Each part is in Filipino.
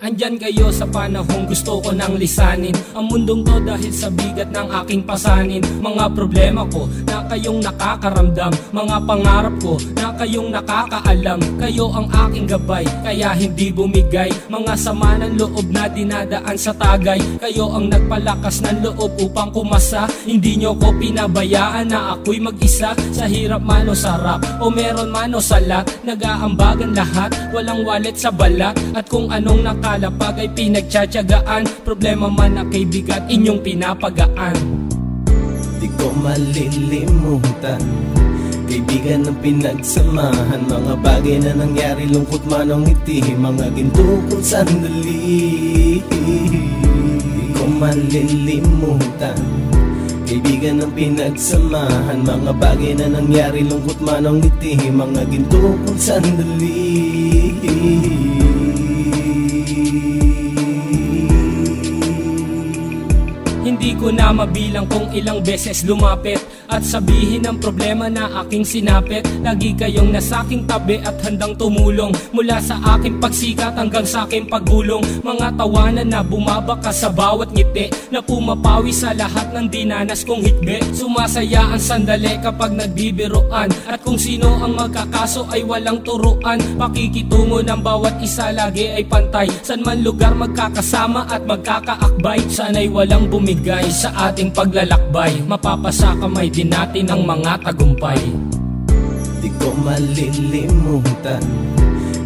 Andyan kayo sa panahong gusto ko nang lisanin ang mundong to dahil sa bigat ng aking pasanin. Mga problema ko na kayong nakakaramdam, mga pangarap ko na kayong nakakaalam. Kayo ang aking gabay, kaya hindi bumigay. Mga sama ng loob na dinadaan sa tagay. Kayo ang nagpalakas ng loob upang kumasa. Hindi nyo ko pinabayaan na ako'y mag-isa. Sa hirap man o sarap, o meron man o salat, nag-aambagan lahat, walang wallet sa balat. At kung anong nakalapag ay pinagtsatsagaan, problema man na kay bigat inyong pinapagaan. Di ko malilimutan, kaibigan ng pinagsamahan, mga bagay na nangyari, lungkot man o ngiti, mga ginto kong sandali. Di ko malilimutan, kaibigan ng pinagsamahan, mga bagay na nangyari, lungkot man o ngiti, mga ginto kong sandali. Hindi ko na mabilang kung ilang beses lumapit at sabihin ang problema na aking sinapit. Lagi kayong nasa aking tabi at handang tumulong, mula sa aking pagsikat hanggang sa aking paggulong. Mga tawanan na bumabaka sa bawat ngiti, na pumapawi sa lahat ng dinanas kong hitbe. Sumasaya ang sandali kapag nagbibiroan, at kung sino ang magkakaso ay walang turuan. Pakikitungo ng bawat isa lagi ay pantay, san man lugar magkakasama at magkakaakbay. Sana'y walang bumigay sa ating paglalakbay, mapapasa kamay din natin ang mga tagumpay. Di ko malilimutan,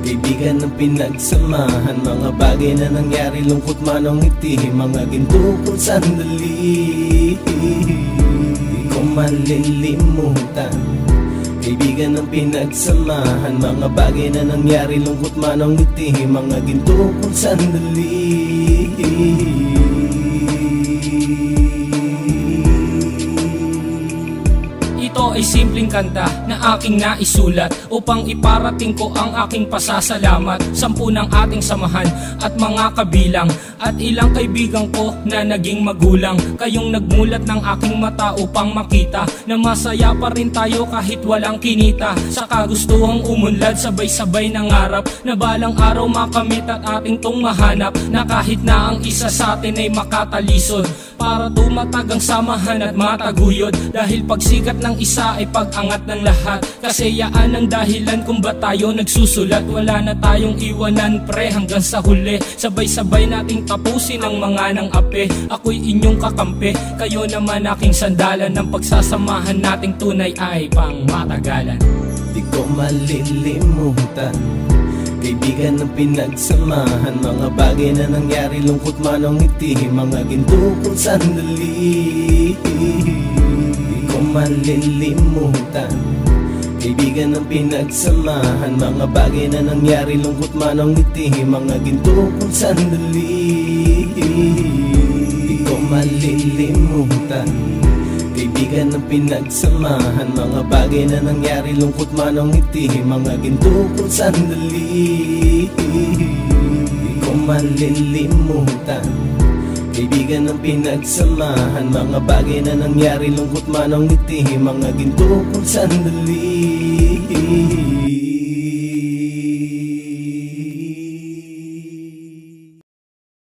kaibigan ng pinagsamahan, mga bagay na nangyari, lungkot man o ngiti, mga ginto kong sandali. Di ko malilimutan, kaibigan ng pinagsamahan, mga bagay na nangyari, lungkot man o ngiti, mga ginto kong sandali. Ito ay simpleng kanta na aking naisulat upang iparating ko ang aking pasasalamat. 10 ng ating samahan at mga kabilang, at ilang kaibigan ko na naging magulang. Kayong nagmulat ng aking mata upang makita na masaya pa rin tayo kahit walang kinita. Sa kagustuhang umunlad, sabay-sabay nangarap na balang araw makamit at ating tong mahanap, na kahit na ang isa sa atin ay makatalisod, para tumatag ang samahan at mataguyod. Dahil pagsikat ng isa ay pag-angat ng lahat, kasi yaan ang dahilan kung ba't tayo nagsusulat. Wala na tayong iwanan pre hanggang sa huli, sabay-sabay nating tapusin ang mga nang ape. Ako'y inyong kakampi, kayo naman aking sandalan, ng pagsasamahan nating tunay ay pang matagalan. Di ko malilimutan, kaibigan ng pinagsamahan, mga bagay na nangyari, lungkot man o ngiti, mga ginto kong sandali. Di ko malilimutan, kaibigan ng pinagsamahan, mga bagay na nangyari, lungkot man o ngiti, mga ginto kong sandali. Di ko malilimutan, kaibigan ng pinagsamahan, mga bagay na nangyari, lungkot man o ngiti, mga ginto kong sandali. Di ko malilimutan, kaibigan ng pinagsamahan, mga bagay na nangyari, lungkot man o ngiti, mga ginto kong sandali.